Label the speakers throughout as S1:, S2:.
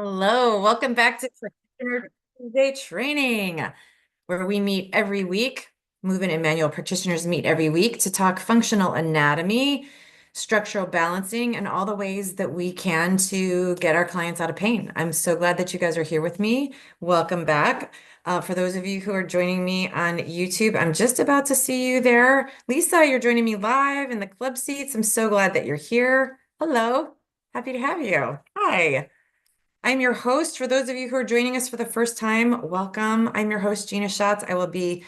S1: Hello, welcome back to Practitioner Tuesday training, where we meet every week. Movement and manual practitioners meet every week to talk functional anatomy, structural balancing, and all the ways that we can to get our clients out of pain. I'm so glad that you guys are here with me. Welcome back. For those of you who are joining me on YouTube, I'm just about to see you there. Lisa, you're joining me live in the club seats. I'm so glad that you're here. Hello, happy to have you. Hi. I'm your host. For those of you who are joining us for the first time, welcome. I'm your host, Gina Schatz. I will be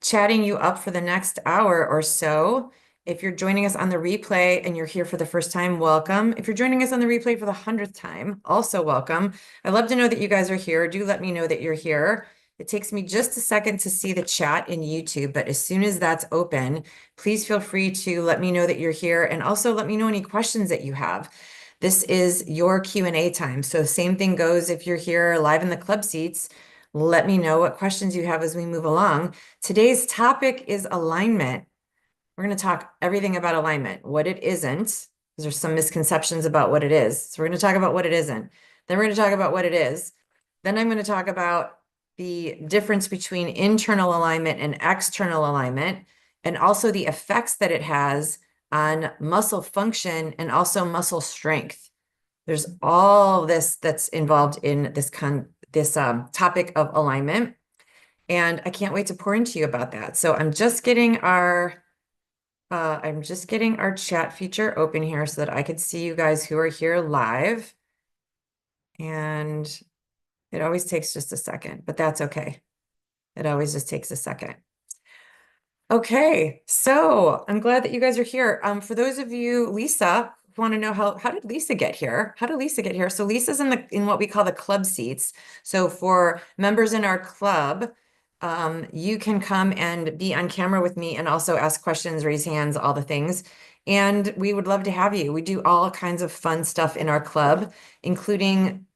S1: chatting you up for the next hour or so. If you're joining us on the replay and you're here for the first time, welcome. If you're joining us on the replay for the 100th time, also welcome. I'd love to know that you guys are here. Do let me know that you're here. It takes me just a second to see the chat in YouTube, but as soon as that's open, please feel free to let me know that you're here and also let me know any questions that you have. This is your Q&A time. So same thing goes if you're here live in the club seats. Let me know what questions you have as we move along. Today's topic is alignment. We're going to talk everything about alignment, what it isn't. There's some misconceptions about what it is. So we're going to talk about what it isn't. Then we're going to talk about what it is. Then I'm going to talk about the difference between internal alignment and external alignment, and also the effects that it has on muscle function and also muscle strength. There's all this that's involved in this topic of alignment, and I can't wait to pour into you about that. So I'm just getting our chat feature open here so that I could see you guys who are here live. And it always takes just a second, but that's okay. It always just takes a second. Okay, so I'm glad that you guys are here. For those of you, Lisa, want to know how did Lisa get here? How did Lisa get here? So Lisa's in what we call the club seats. So for members in our club, you can come and be on camera with me and also ask questions, raise hands, all the things. And we would love to have you. We do all kinds of fun stuff in our club, including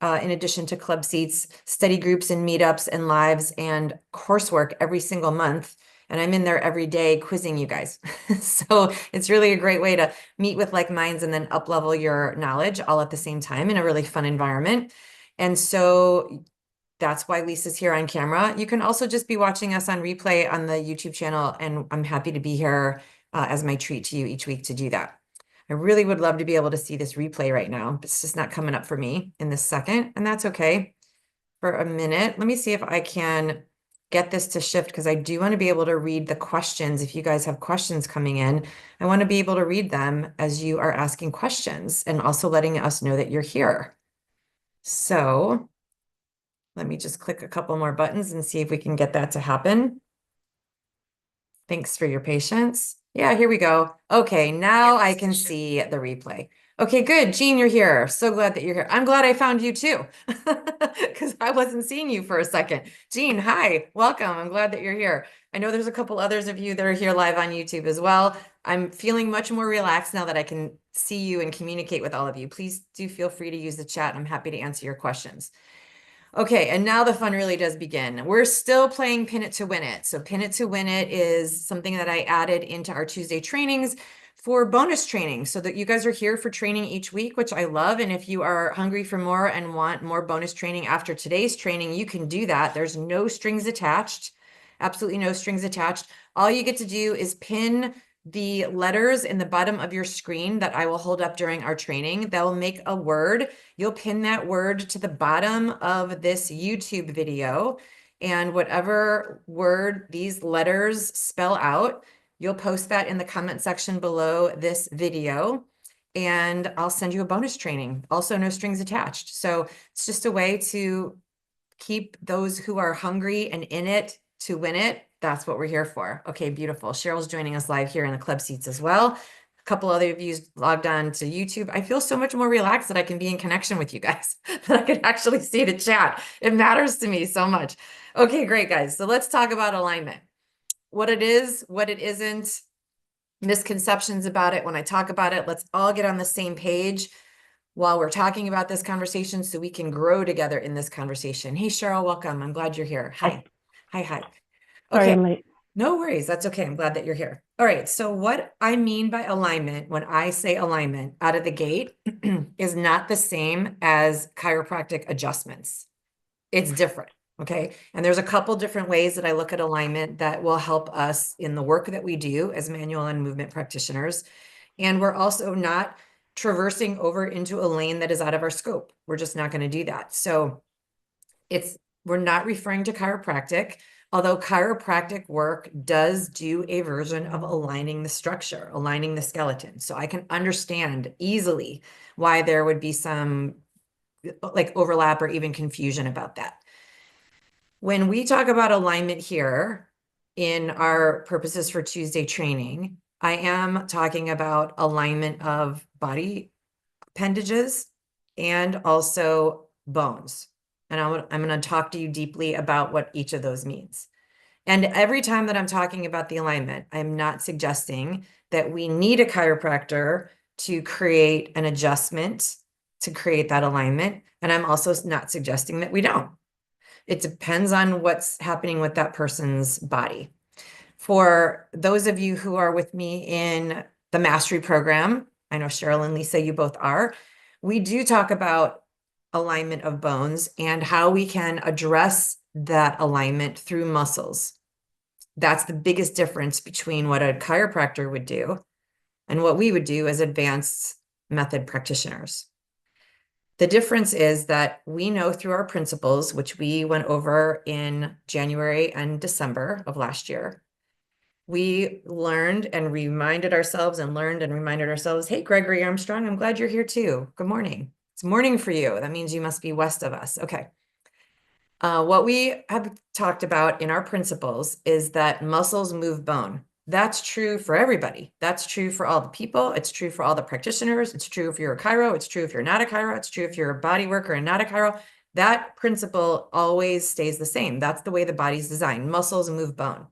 S1: in addition to club seats, study groups and meetups and lives and coursework every single month. And I'm in there every day quizzing you guys. So it's really a great way to meet with like minds and then up level your knowledge all at the same time in a really fun environment. And so that's why Lisa's here on camera. You can also just be watching us on replay on the YouTube channel, and I'm happy to be here as my treat to you each week to do that. I really would love to be able to see this replay right now. It's just not coming up for me in this second, and that's okay for a minute. Let me see if I can get this to shift because I do want to be able to read the questions. If you guys have questions coming in, I want to be able to read them as you are asking questions and also letting us know that you're here. So let me just click a couple more buttons and see if we can get that to happen. Thanks for your patience. Yeah, here we go. Okay, now I can see the replay. Okay, good. Jean, you're here. So glad that you're here. I'm glad I found you too, because I wasn't seeing you for a second. Jean, hi, welcome. I'm glad that you're here. I know there's a couple others of you that are here live on YouTube as well. I'm feeling much more relaxed now that I can see you and communicate with all of you. Please do feel free to use the chat. I'm happy to answer your questions. Okay, and now the fun really does begin. We're still playing Pin It to Win It. So Pin It to Win It is something that I added into our Tuesday trainings for bonus training so that you guys are here for training each week, which I love. And if you are hungry for more and want more bonus training after today's training, you can do that. There's no strings attached, absolutely no strings attached. All you get to do is pin the letters in the bottom of your screen that I will hold up during our training. They'll make a word. You'll pin that word to the bottom of this YouTube video, and whatever word these letters spell out, you'll post that in the comment section below this video, and I'll send you a bonus training. Also, no strings attached. So it's just a way to keep those who are hungry and in it to win it. That's what we're here for. Okay, beautiful. Cheryl's joining us live here in the club seats as well. A couple other of you logged on to YouTube. I feel so much more relaxed that I can be in connection with you guys, that I could actually see the chat. It matters to me so much. Okay, great, guys. So let's talk about alignment. What it is, what it isn't, misconceptions about it. When I talk about it, let's all get on the same page while we're talking about this conversation so we can grow together in this conversation. Hey, Cheryl, welcome. I'm glad you're here. Hi.
S2: Hi.
S1: Hi, hi.
S2: Sorry
S1: Okay.
S2: I'm late.
S1: No worries. That's okay. I'm glad that you're here. All right. So what I mean by alignment, when I say alignment out of the gate, is not the same as chiropractic adjustments. It's different. Okay. And there's a couple different ways that I look at alignment that will help us in the work that we do as manual and movement practitioners. And we're also not traversing over into a lane that is out of our scope. We're just not going to do that. So it's, we're not referring to chiropractic, although chiropractic work does do a version of aligning the structure, aligning the skeleton. So I can understand easily why there would be some like overlap or even confusion about that. When we talk about alignment here in our purposes for Tuesday training, I am talking about alignment of body appendages and also bones. And I'm going to talk to you deeply about what each of those means. And every time that I'm talking about the alignment, I'm not suggesting that we need a chiropractor to create an adjustment to create that alignment. And I'm also not suggesting that we don't. It depends on what's happening with that person's body. For those of you who are with me in the mastery program, I know Cheryl and Lisa, you both are, we do talk about alignment of bones and how we can address that alignment through muscles. That's the biggest difference between what a chiropractor would do and what we would do as advanced method practitioners. The difference is that we know through our principles, which we went over in January and December of last year, we learned and reminded ourselves and learned and reminded ourselves, hey, Gregory Armstrong, I'm glad you're here too. Good morning. It's morning for you. That means you must be west of us. Okay. What we have talked about in our principles is that muscles move bone. That's true for everybody. That's true for all the people. It's true for all the practitioners. It's true if you're a chiro. It's true if you're not a chiro. It's true if you're a body worker and not a chiro. That principle always stays the same. That's the way the body's designed. Muscles move bone.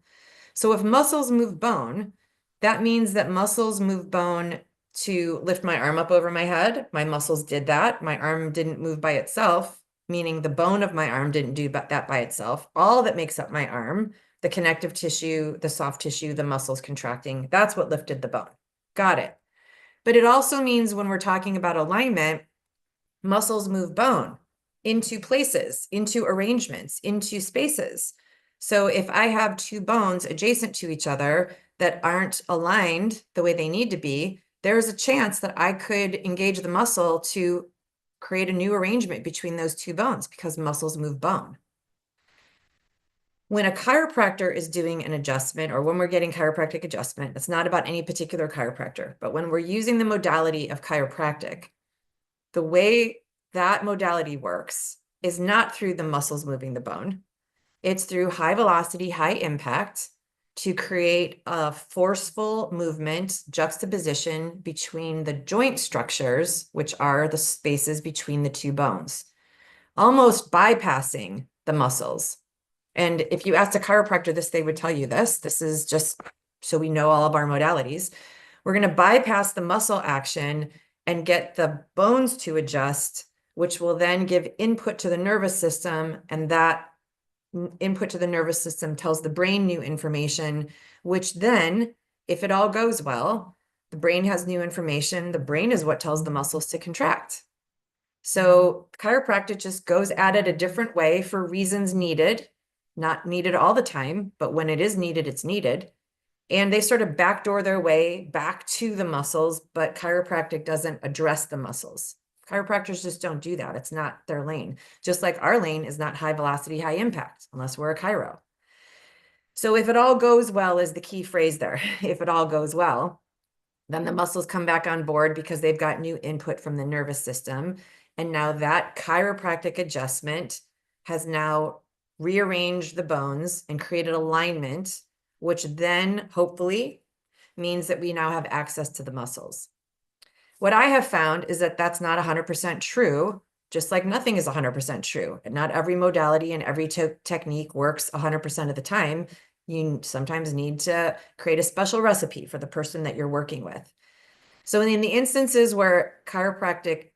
S1: So if muscles move bone, that means that muscles move bone to lift my arm up over my head. My muscles did that. My arm didn't move by itself, meaning the bone of my arm didn't do that by itself. All that makes up my arm, the connective tissue, the soft tissue, the muscles contracting, that's what lifted the bone. Got it. But it also means when we're talking about alignment, muscles move bone into places, into arrangements, into spaces. So if I have two bones adjacent to each other that aren't aligned the way they need to be, there's a chance that I could engage the muscle to create a new arrangement between those two bones because muscles move bone. When a chiropractor is doing an adjustment or when we're getting chiropractic adjustment, it's not about any particular chiropractor, but when we're using the modality of chiropractic, the way that modality works is not through the muscles moving the bone. It's through high velocity, high impact to create a forceful movement juxtaposition between the joint structures, which are the spaces between the two bones, almost bypassing the muscles. And if you asked a chiropractor this, they would tell you this. This is just so we know all of our modalities. We're going to bypass the muscle action and get the bones to adjust, which will then give input to the nervous system. And that input to the nervous system tells the brain new information, which then, if it all goes well, the brain has new information. The brain is what tells the muscles to contract. So chiropractic just goes at it a different way for reasons needed, not needed all the time, but when it is needed, it's needed. And they sort of backdoor their way back to the muscles, but chiropractic doesn't address the muscles. Chiropractors just don't do that. It's not their lane. Just like our lane is not high velocity, high impact, unless we're a chiro. So if it all goes well is the key phrase there. If it all goes well, then the muscles come back on board because they've got new input from the nervous system. And now that chiropractic adjustment has now rearranged the bones and created alignment, which then hopefully means that we now have access to the muscles. What I have found is that that's not 100% true, just like nothing is 100% true. And not every modality and every technique works 100% of the time. You sometimes need to create a special recipe for the person that you're working with. So in the instances where chiropractic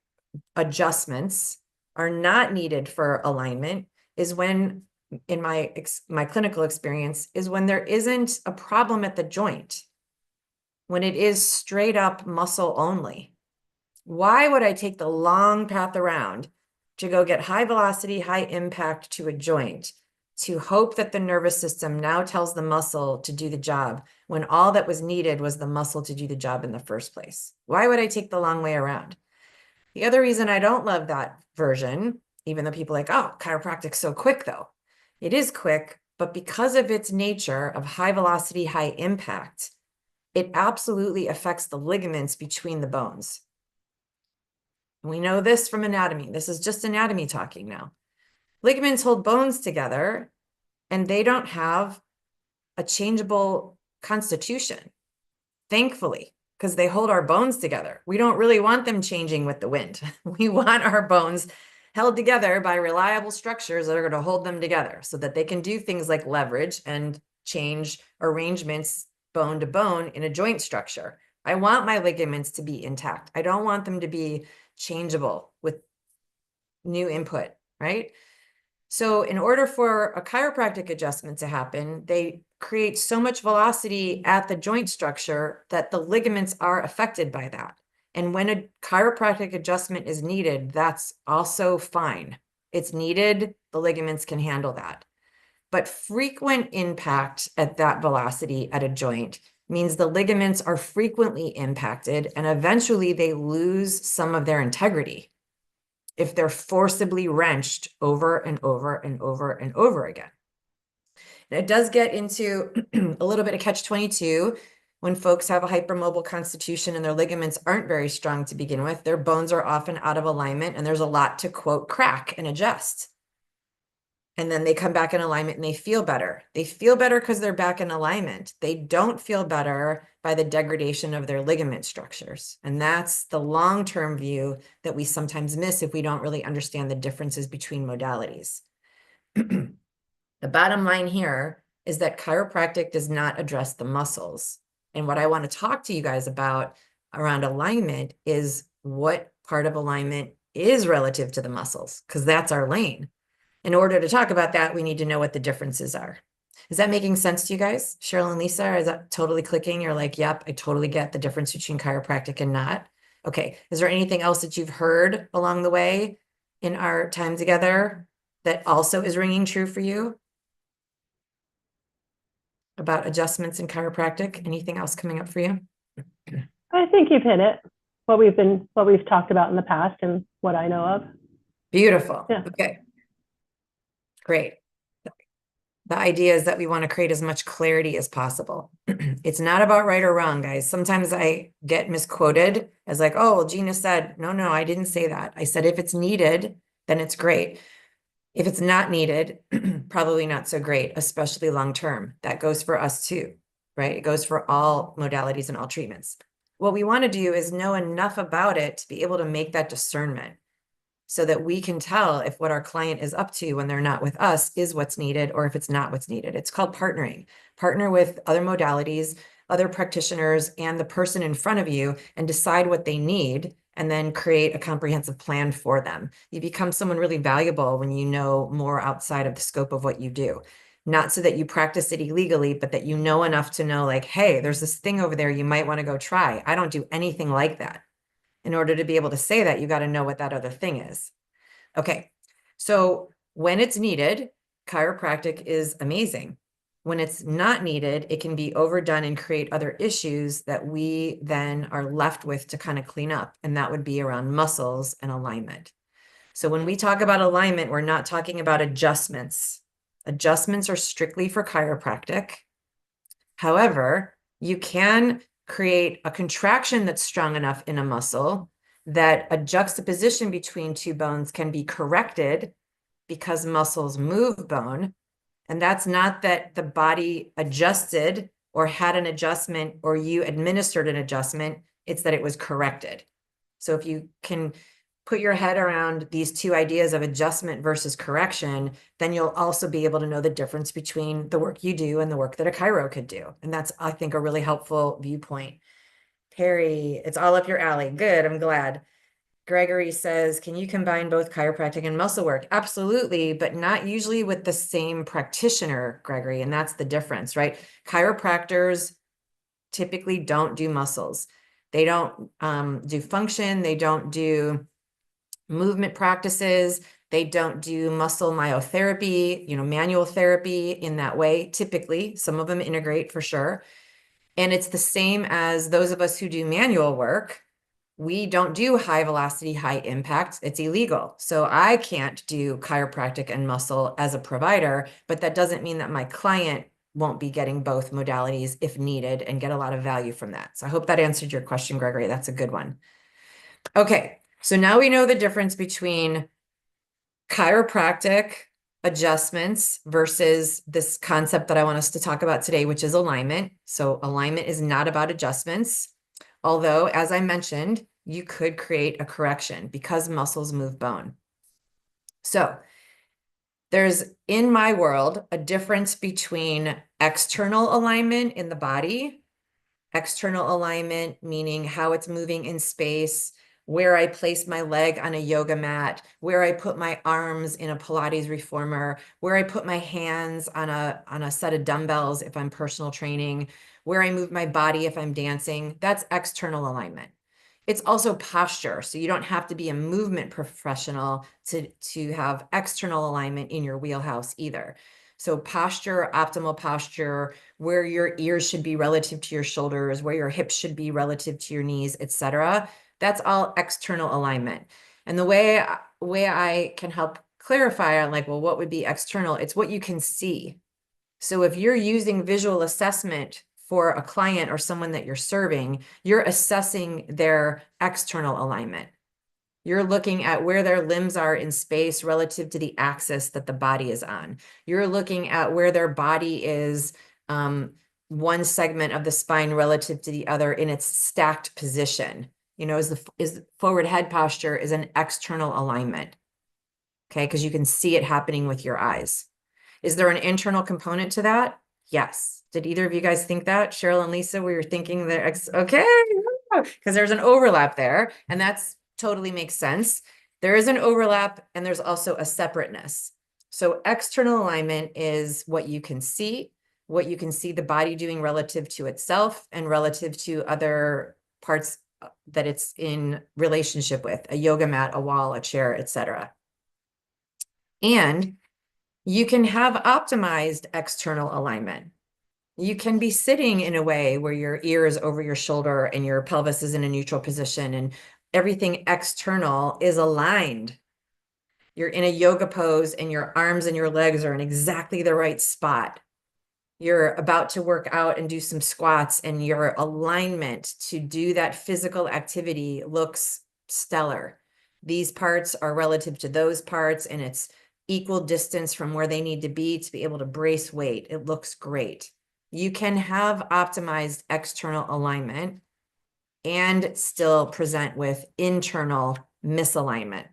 S1: adjustments are not needed for alignment is when in my clinical experience is when there isn't a problem at the joint, when it is straight up muscle only. Why would I take the long path around to go get high velocity, high impact to a joint to hope that the nervous system now tells the muscle to do the job when all that was needed was the muscle to do the job in the first place? Why would I take the long way around? The other reason I don't love that version, even though people are like, oh, chiropractic's so quick though. It is quick, but because of its nature of high velocity, high impact, it absolutely affects the ligaments between the bones. We know this from anatomy. This is just anatomy talking now. Ligaments hold bones together, and they don't have a changeable constitution, thankfully, because they hold our bones together. We don't really want them changing with the wind. We want our bones held together by reliable structures that are going to hold them together so that they can do things like leverage and change arrangements bone to bone in a joint structure. I want my ligaments to be intact. I don't want them to be changeable with new input, right? So in order for a chiropractic adjustment to happen, they create so much velocity at the joint structure that the ligaments are affected by that. And when a chiropractic adjustment is needed, that's also fine. It's needed, the ligaments can handle that. But frequent impact at that velocity at a joint means the ligaments are frequently impacted and eventually they lose some of their integrity if they're forcibly wrenched over and over and over and over again. And it does get into a little bit of catch-22 when folks have a hypermobile constitution and their ligaments aren't very strong to begin with. Their bones are often out of alignment and there's a lot to, quote, crack and adjust. And then they come back in alignment and they feel better. They feel better because they're back in alignment. They don't feel better by the degradation of their ligament structures. And that's the long-term view that we sometimes miss if we don't really understand the differences between modalities. The bottom line here is that chiropractic does not address the muscles. And what I want to talk to you guys about around alignment is what part of alignment is relative to the muscles, because that's our lane. In order to talk about that, we need to know what the differences are. Is that making sense to you guys? Cheryl and Lisa, is that totally clicking? You're like, yep, I totally get the difference between chiropractic and not. Okay, is there anything else that you've heard along the way in our time together that also is ringing true for you about adjustments in chiropractic? Anything else coming up for you?
S2: I think you've hit it. What we've talked about in the past and what I know of.
S1: Beautiful.
S2: Yeah.
S1: Okay. Great. The idea is that we want to create as much clarity as possible. It's not about right or wrong, guys. Sometimes I get misquoted as like, oh, well, Gina said, no, I didn't say that. I said, if it's needed, then it's great. If it's not needed, probably not so great, especially long-term. That goes for us too, right? It goes for all modalities and all treatments. What we want to do is know enough about it to be able to make that discernment so that we can tell if what our client is up to when they're not with us is what's needed or if it's not what's needed. It's called partnering. Partner with other modalities, other practitioners, and the person in front of you and decide what they need and then create a comprehensive plan for them. You become someone really valuable when you know more outside of the scope of what you do. Not so that you practice it illegally, but that you know enough to know like, hey, there's this thing over there you might want to go try. I don't do anything like that. In order to be able to say that, you got to know what that other thing is. Okay, so when it's needed, chiropractic is amazing. When it's not needed, it can be overdone and create other issues that we then are left with to kind of clean up. And that would be around muscles and alignment. So when we talk about alignment, we're not talking about adjustments. Adjustments are strictly for chiropractic. However, you can create a contraction that's strong enough in a muscle that a juxtaposition between two bones can be corrected because muscles move bone. And that's not that the body adjusted or had an adjustment or you administered an adjustment. It's that it was corrected. So if you can put your head around these two ideas of adjustment versus correction, then you'll also be able to know the difference between the work you do and the work that a chiro could do. And that's, I think, a really helpful viewpoint. Perry, it's all up your alley. Good, I'm glad. Gregory says, can you combine both chiropractic and muscle work? Absolutely, but not usually with the same practitioner, Gregory. And that's the difference, right? Chiropractors typically don't do muscles. They don't do function. They don't do movement practices. They don't do muscle myotherapy, manual therapy in that way. Typically, some of them integrate for sure. And it's the same as those of us who do manual work. We don't do high velocity, high impact. It's illegal. So I can't do chiropractic and muscle as a provider, but that doesn't mean that my client won't be getting both modalities if needed and get a lot of value from that. So I hope that answered your question, Gregory. That's a good one. Okay, so now we know the difference between chiropractic adjustments versus this concept that I want us to talk about today, which is alignment. So alignment is not about adjustments. Although, as I mentioned, you could create a correction because muscles move bone. So there's, in my world, a difference between external alignment in the body. External alignment, meaning how it's moving in space, where I place my leg on a yoga mat, where I put my arms in a Pilates reformer, where I put my hands on a set of dumbbells if I'm personal training, where I move my body if I'm dancing. That's external alignment. It's also posture. So you don't have to be a movement professional to have external alignment in your wheelhouse either. So posture, optimal posture, where your ears should be relative to your shoulders, where your hips should be relative to your knees, etc. That's all external alignment. And the way I can help clarify on like, well, what would be external? It's what you can see. So if you're using visual assessment for a client or someone that you're serving, you're assessing their external alignment. You're looking at where their limbs are in space relative to the axis that the body is on. You're looking at where their body is, one segment of the spine relative to the other in its stacked position. Is forward head posture is an external alignment. Okay, because you can see it happening with your eyes. Is there an internal component to that? Yes. Did either of you guys think that? Cheryl and Lisa, we were thinking that, okay, because there's an overlap there, and that's totally makes sense. There is an overlap, and there's also a separateness. So external alignment is what you can see the body doing relative to itself and relative to other parts that it's in relationship with, a yoga mat, a wall, a chair, etc. And you can have optimized external alignment. You can be sitting in a way where your ear is over your shoulder and your pelvis is in a neutral position and everything external is aligned. You're in a yoga pose and your arms and your legs are in exactly the right spot. You're about to work out and do some squats and your alignment to do that physical activity looks stellar. These parts are relative to those parts and it's equal distance from where they need to be able to brace weight. It looks great. You can have optimized external alignment and still present with internal misalignment.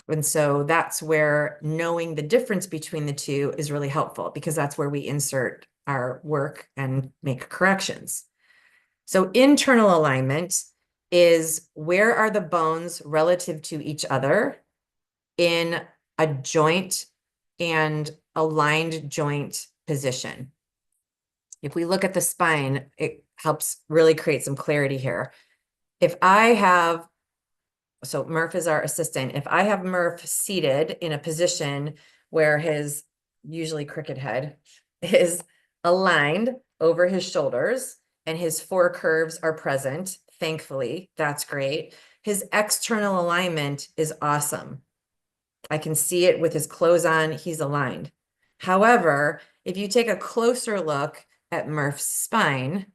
S1: And so that's where knowing the difference between the two is really helpful because that's where we insert our work and make corrections. So internal alignment is where are the bones relative to each other in a joint and aligned joint position. If we look at the spine, it helps really create some clarity here. So Murph is our assistant. If I have Murph seated in a position where his usually crooked head is aligned over his shoulders and his four curves are present, thankfully, that's great. His external alignment is awesome. I can see it with his clothes on, he's aligned. However, if you take a closer look at Murph's spine,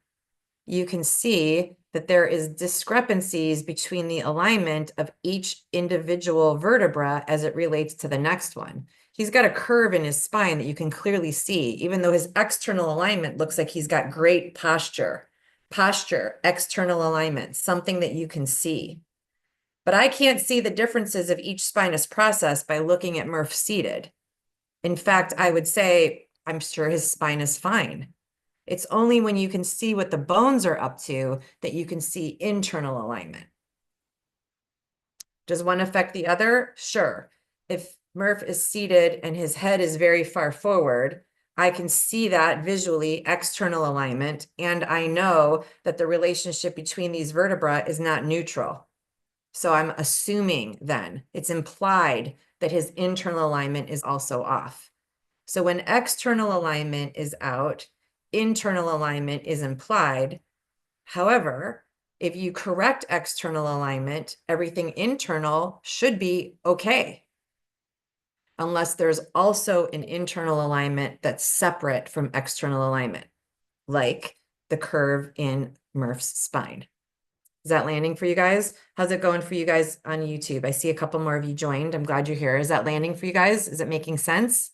S1: you can see that there is discrepancies between the alignment of each individual vertebra as it relates to the next one. He's got a curve in his spine that you can clearly see, even though his external alignment looks like he's got great posture. Posture, external alignment, something that you can see. But I can't see the differences of each spinous process by looking at Murph seated. In fact, I would say, I'm sure his spine is fine. It's only when you can see what the bones are up to that you can see internal alignment. Does one affect the other? Sure. If Murph is seated and his head is very far forward, I can see that visually, external alignment, and I know that the relationship between these vertebrae is not neutral. So I'm assuming then it's implied that his internal alignment is also off. So when external alignment is out, internal alignment is implied. However, if you correct external alignment, everything internal should be okay, unless there's also an internal alignment that's separate from external alignment, like the curve in Murph's spine. Is that landing for you guys? How's it going for you guys on YouTube? I see a couple more of you joined. I'm glad you're here. Is that landing for you guys? Is it making sense?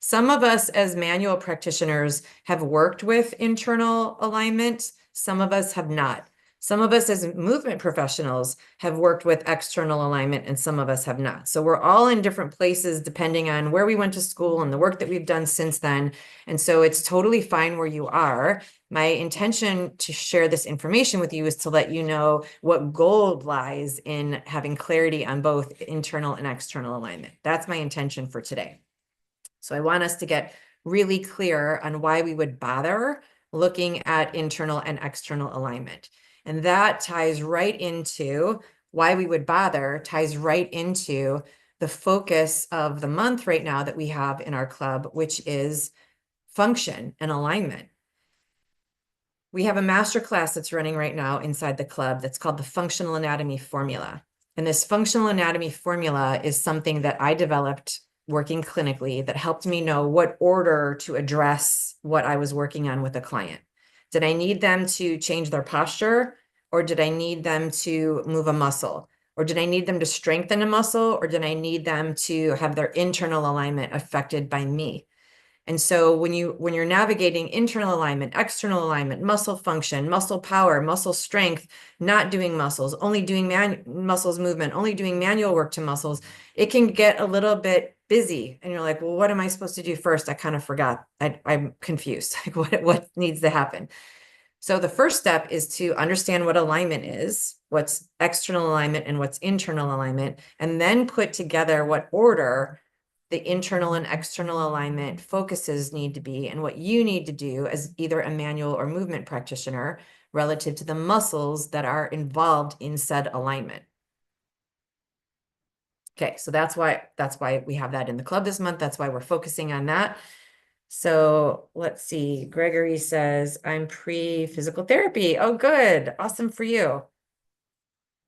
S1: Some of us as manual practitioners have worked with internal alignment. Some of us have not. Some of us as movement professionals have worked with external alignment and some of us have not. So we're all in different places depending on where we went to school and the work that we've done since then. And so it's totally fine where you are. My intention to share this information with you is to let you know what gold lies in having clarity on both internal and external alignment. That's my intention for today. So I want us to get really clear on why we would bother looking at internal and external alignment. And that ties right into why we would bother, ties right into the focus of the month right now that we have in our club, which is function and alignment. We have a master class that's running right now inside the club that's called the Functional Anatomy Formula. And this functional anatomy formula is something that I developed working clinically that helped me know what order to address what I was working on with a client. Did I need them to change their posture, or did I need them to move a muscle? Or did I need them to strengthen a muscle, or did I need them to have their internal alignment affected by me? And so when you're navigating internal alignment, external alignment, muscle function, muscle power, muscle strength, not doing muscles, only doing muscles movement, only doing manual work to muscles, it can get a little bit busy. And you're like, well, what am I supposed to do first? I kind of forgot. I'm confused. Like what needs to happen? So the first step is to understand what alignment is, what's external alignment and what's internal alignment, and then put together what order the internal and external alignment focuses need to be and what you need to do as either a manual or movement practitioner relative to the muscles that are involved in said alignment. Okay, so that's why we have that in the club this month. That's why we're focusing on that. So let's see. Gregory says, I'm pre-physical therapy. Oh, good. Awesome for you.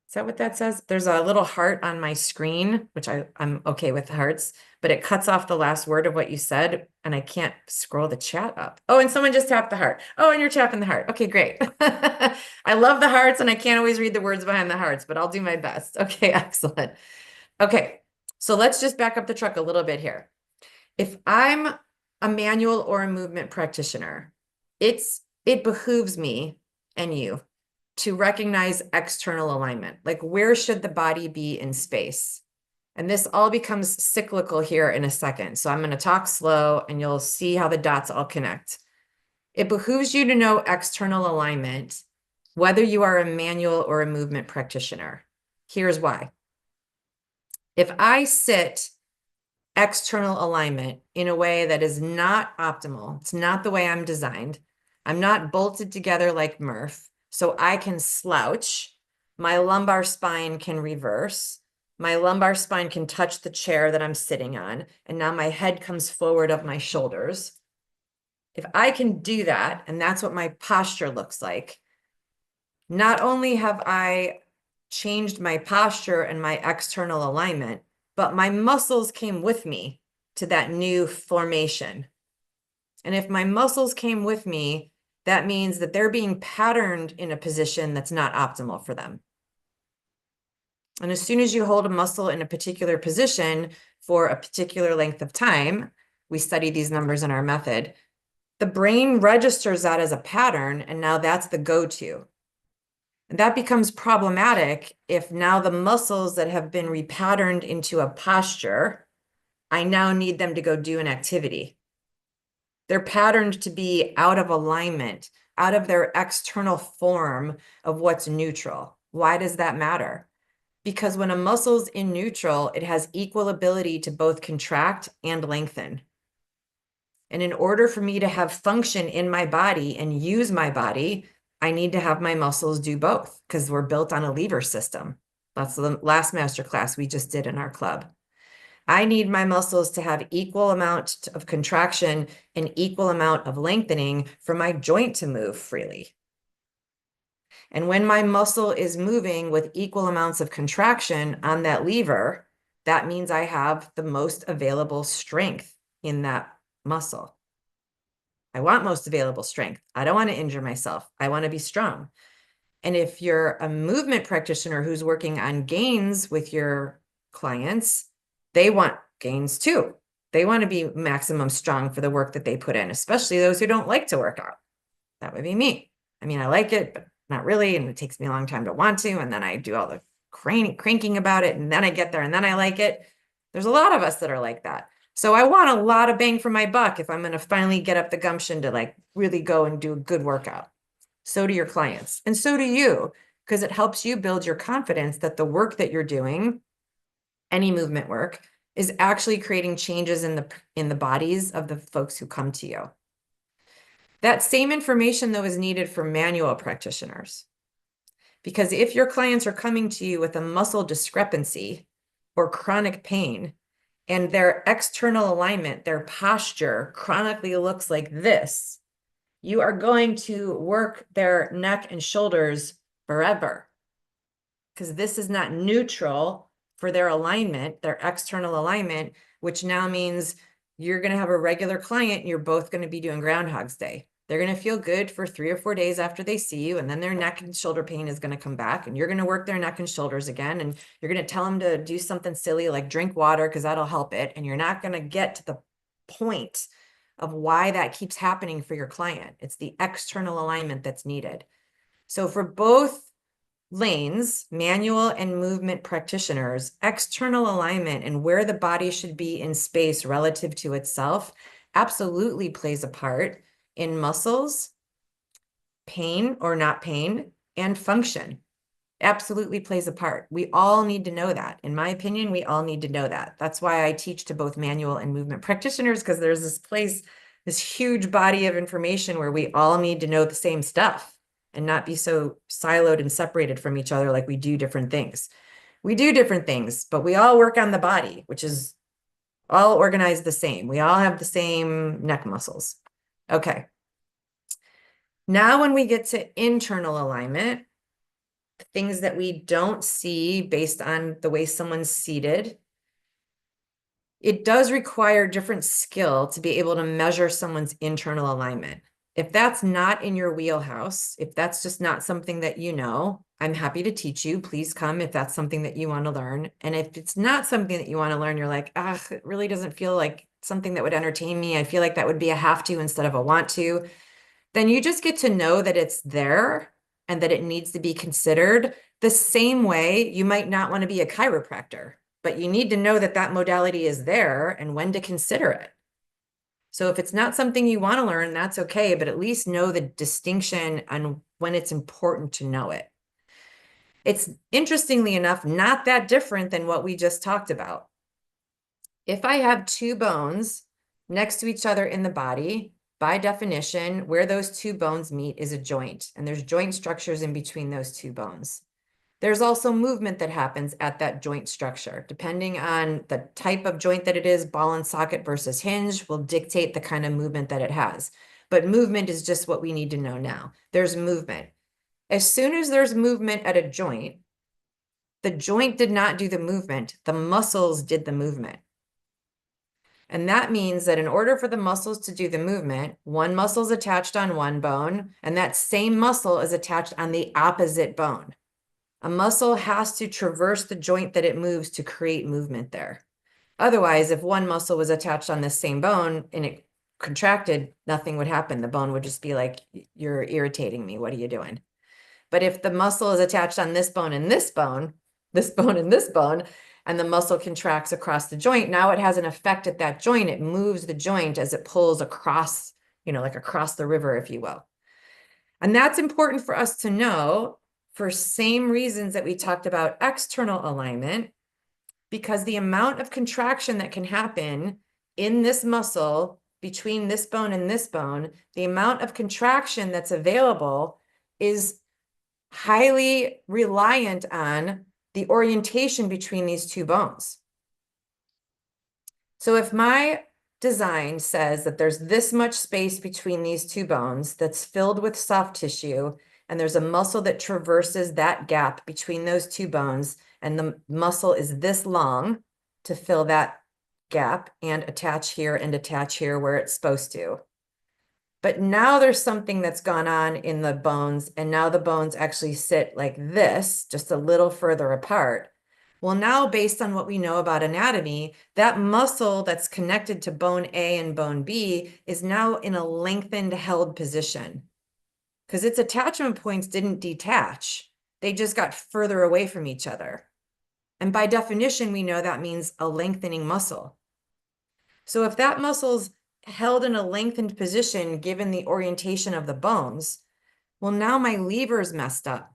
S1: Is that what that says? There's a little heart on my screen, which I'm okay with hearts, but it cuts off the last word of what you said, and I can't scroll the chat up. Oh, and someone just tapped the heart. Oh, and you're tapping the heart. Okay, great. I love the hearts, and I can't always read the words behind the hearts, but I'll do my best. Okay, excellent. Okay, so let's just back up the truck a little bit here. If I'm a manual or a movement practitioner, it behooves me and you to recognize external alignment. Like, where should the body be in space? And this all becomes cyclical here in a second. So I'm going to talk slow and you'll see how the dots all connect. It behooves you to know external alignment, whether you are a manual or a movement practitioner. Here's why. If I sit external alignment in a way that is not optimal, it's not the way I'm designed, I'm not bolted together like Murph, so I can slouch, my lumbar spine can reverse, my lumbar spine can touch the chair that I'm sitting on, and now my head comes forward of my shoulders. If I can do that, and that's what my posture looks like, not only have I changed my posture and my external alignment, but my muscles came with me to that new formation. And if my muscles came with me, that means that they're being patterned in a position that's not optimal for them. And as soon as you hold a muscle in a particular position for a particular length of time, we study these numbers in our method, the brain registers that as a pattern, and now that's the go-to. And that becomes problematic if now the muscles that have been repatterned into a posture, I now need them to go do an activity. They're patterned to be out of alignment, out of their external form of what's neutral. Why does that matter? Because when a muscle's in neutral, it has equal ability to both contract and lengthen. And in order for me to have function in my body and use my body, I need to have my muscles do both because we're built on a lever system. That's the last master class we just did in our club. I need my muscles to have equal amount of contraction and equal amount of lengthening for my joint to move freely. And when my muscle is moving with equal amounts of contraction on that lever, that means I have the most available strength in that muscle. I want most available strength. I don't want to injure myself. I want to be strong. And if you're a movement practitioner who's working on gains with your clients, they want gains too. They want to be maximum strong for the work that they put in, especially those who don't like to work out. That would be me. I mean, I like it, but not really. And it takes me a long time to want to. And then I do all the cranking about it. And then I get there and then I like it. There's a lot of us that are like that. So I want a lot of bang for my buck if I'm going to finally get up the gumption to like really go and do a good workout. So do your clients. And so do you, because it helps you build your confidence that the work that you're doing, any movement work, is actually creating changes in the bodies of the folks who come to you. That same information, though, is needed for manual practitioners. Because if your clients are coming to you with a muscle discrepancy or chronic pain, and their external alignment, their posture chronically looks like this, you are going to work their neck and shoulders forever. Because this is not neutral for their alignment, their external alignment, which now means you're going to have a regular client and you're both going to be doing Groundhog's Day. They're going to feel good for 3 or 4 days after they see you, and then their neck and shoulder pain is going to come back, and you're going to work their neck and shoulders again, and you're going to tell them to do something silly like drink water because that'll help it, and you're not going to get to the point of why that keeps happening for your client. It's the external alignment that's needed. So for both lanes, manual and movement practitioners, external alignment and where the body should be in space relative to itself absolutely plays a part in muscles, pain or not pain, and function. Absolutely plays a part. We all need to know that. In my opinion, we all need to know that. That's why I teach to both manual and movement practitioners, because there's this place, this huge body of information where we all need to know the same stuff and not be so siloed and separated from each other like we do different things. We do different things, but we all work on the body, which is all organized the same. We all have the same neck muscles. Okay. Now, when we get to internal alignment, things that we don't see based on the way someone's seated, it does require different skill to be able to measure someone's internal alignment. If that's not in your wheelhouse, if that's just not something that you know, I'm happy to teach you. Please come if that's something that you want to learn. And if it's not something that you want to learn, you're like, ah, it really doesn't feel like something that would entertain me. I feel like that would be a have to instead of a want to. Then you just get to know that it's there and that it needs to be considered the same way you might not want to be a chiropractor, but you need to know that that modality is there and when to consider it. So if it's not something you want to learn, that's okay, but at least know the distinction and when it's important to know it. It's interestingly enough, not that different than what we just talked about. If I have 2 bones next to each other in the body, by definition, where those 2 bones meet is a joint, and there's joint structures in between those 2 bones. There's also movement that happens at that joint structure. Depending on the type of joint that it is, ball and socket versus hinge will dictate the kind of movement that it has. But movement is just what we need to know now. There's movement. As soon as there's movement at a joint, the joint did not do the movement. The muscles did the movement. And that means that in order for the muscles to do the movement, one muscle is attached on one bone, and that same muscle is attached on the opposite bone. A muscle has to traverse the joint that it moves to create movement there. Otherwise, if one muscle was attached on this same bone and it contracted, nothing would happen. The bone would just be like, you're irritating me. What are you doing? But if the muscle is attached on this bone and this bone, this bone and this bone, and the muscle contracts across the joint, now it has an effect at that joint. It moves the joint as it pulls across like across the river, if you will. And that's important for us to know for same reasons that we talked about external alignment, because the amount of contraction that can happen in this muscle between this bone and this bone, the amount of contraction that's available is highly reliant on the orientation between these two bones. So if my design says that there's this much space between these two bones that's filled with soft tissue, and there's a muscle that traverses that gap between those two bones, and the muscle is this long to fill that gap and attach here where it's supposed to. But now there's something that's gone on in the bones, and now the bones actually sit like this, just a little further apart. Well, now based on what we know about anatomy, that muscle that's connected to bone A and bone B is now in a lengthened held position because its attachment points didn't detach. They just got further away from each other. And by definition, we know that means a lengthening muscle. So if that muscle's held in a lengthened position, given the orientation of the bones, well, now my lever's messed up.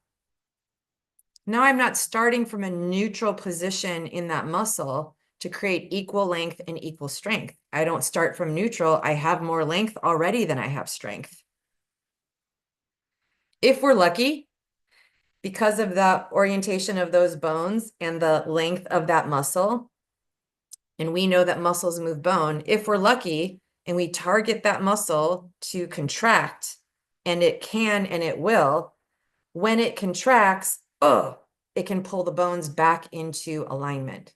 S1: Now I'm not starting from a neutral position in that muscle to create equal length and equal strength. I don't start from neutral. I have more length already than I have strength. If we're lucky, because of the orientation of those bones and the length of that muscle, and we know that muscles move bone, if we're lucky and we target that muscle to contract, and it can and it will, when it contracts, it can pull the bones back into alignment.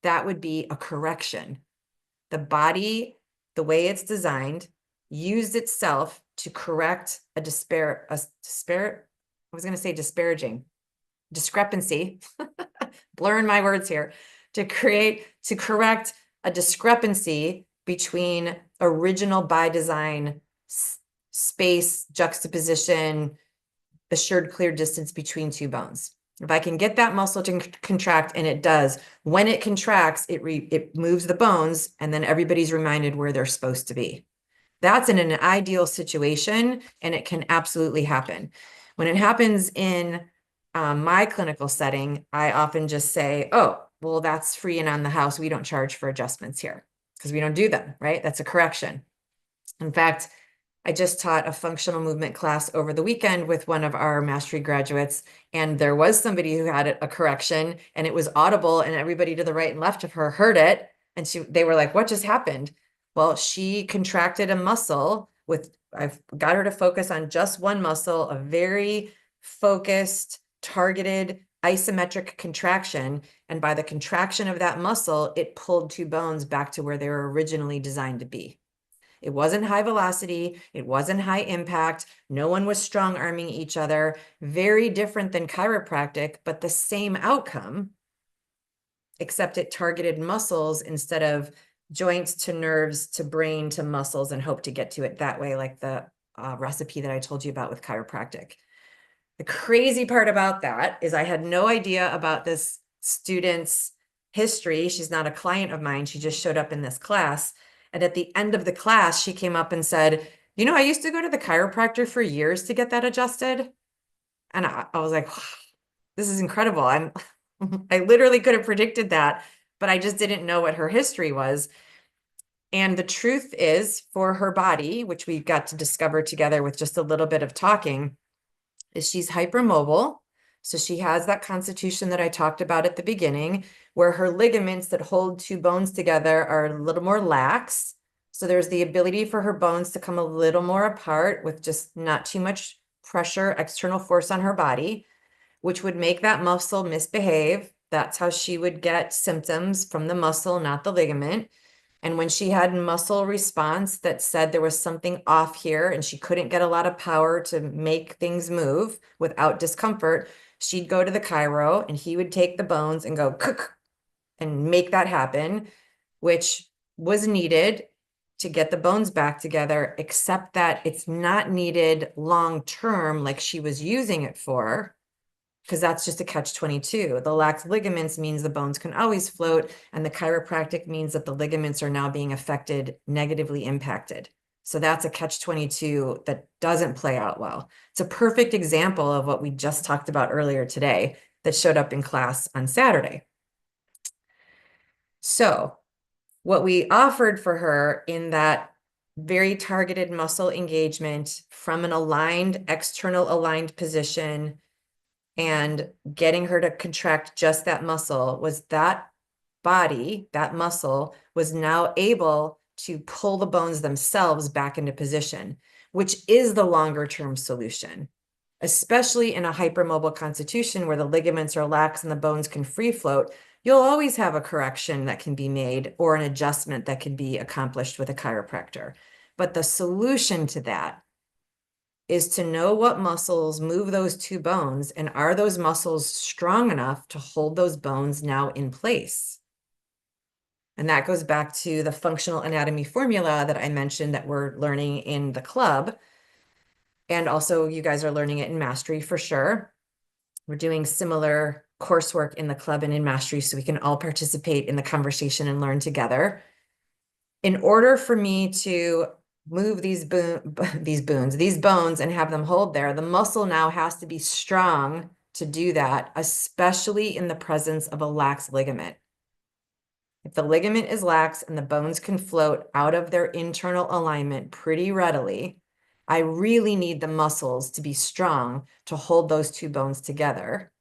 S1: That would be a correction. The body, the way it's designed, used itself to correct a discrepancy, blurring my words here, to correct a discrepancy between original by design space, juxtaposition, assured clear distance between two bones. If I can get that muscle to contract, and it does, when it contracts, it moves the bones, and then everybody's reminded where they're supposed to be. That's in an ideal situation, and it can absolutely happen. When it happens in my clinical setting, I often just say, oh, well, that's free and on the house. We don't charge for adjustments here because we don't do them, right? That's a correction. In fact, I just taught a functional movement class over the weekend with one of our mastery graduates, and there was somebody who had a correction, and it was audible, and everybody to the right and left of her heard it, and they were like, what just happened? Well, she contracted a muscle I've got her to focus on just one muscle, a very focused, targeted, isometric contraction, and by the contraction of that muscle, it pulled two bones back to where they were originally designed to be. It wasn't high velocity. It wasn't high impact. No one was strong arming each other. Very different than chiropractic, but the same outcome, except it targeted muscles instead of joints to nerves to brain to muscles, and hope to get to it that way, like the recipe that I told you about with chiropractic. The crazy part about that is I had no idea about this student's history. She's not a client of mine. She just showed up in this class. And at the end of the class, she came up and said, I used to go to the chiropractor for years to get that adjusted. And I was like, wow, this is incredible. I literally could have predicted that, but I just didn't know what her history was. And the truth is, for her body, which we got to discover together with just a little bit of talking, is she's hypermobile. So she has that constitution that I talked about at the beginning, where her ligaments that hold two bones together are a little more lax. So there's the ability for her bones to come a little more apart with just not too much pressure, external force on her body, which would make that muscle misbehave. That's how she would get symptoms from the muscle, not the ligament. And when she had muscle response that said there was something off here and she couldn't get a lot of power to make things move without discomfort, she'd go to the chiro and he would take the bones and go cook and make that happen, which was needed to get the bones back together, except that it's not needed long term like she was using it for, because that's just a catch-22. The lax ligaments means the bones can always float, and the chiropractic means that the ligaments are now being affected, negatively impacted. So that's a catch-22 that doesn't play out well. It's a perfect example of what we just talked about earlier today that showed up in class on Saturday. So what we offered for her in that very targeted muscle engagement from an aligned, external aligned position and getting her to contract just that muscle was that body, that muscle was now able to pull the bones themselves back into position, which is the longer term solution, especially in a hypermobile constitution where the ligaments are lax and the bones can free float. You'll always have a correction that can be made or an adjustment that can be accomplished with a chiropractor. But the solution to that is to know what muscles move those two bones, and are those muscles strong enough to hold those bones now in place? And that goes back to the functional anatomy formula that I mentioned that we're learning in the club. And also you guys are learning it in Mastery for sure. We're doing similar coursework in the club and in Mastery so we can all participate in the conversation and learn together. In order for me to move these bones and have them hold there, the muscle now has to be strong to do that, especially in the presence of a lax ligament. If the ligament is lax and the bones can float out of their internal alignment pretty readily, I really need the muscles to be strong to hold those two bones together.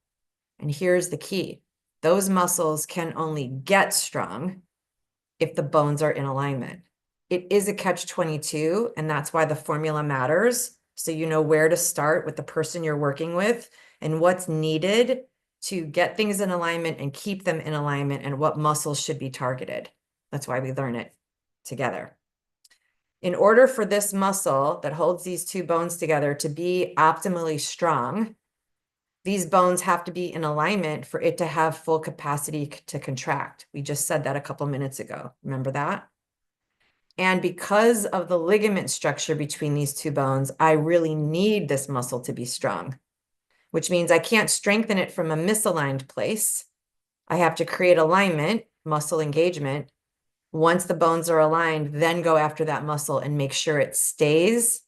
S1: And here's the key. Those muscles can only get strong if the bones are in alignment. It is a catch-22, and that's why the formula matters. So you know where to start with the person you're working with and what's needed to get things in alignment and keep them in alignment and what muscles should be targeted. That's why we learn it together. In order for this muscle that holds these two bones together to be optimally strong, these bones have to be in alignment for it to have full capacity to contract. We just said that a couple minutes ago. Remember that? And because of the ligament structure between these two bones, I really need this muscle to be strong, which means I can't strengthen it from a misaligned place. I have to create alignment, muscle engagement. Once the bones are aligned, then go after that muscle and make sure it stays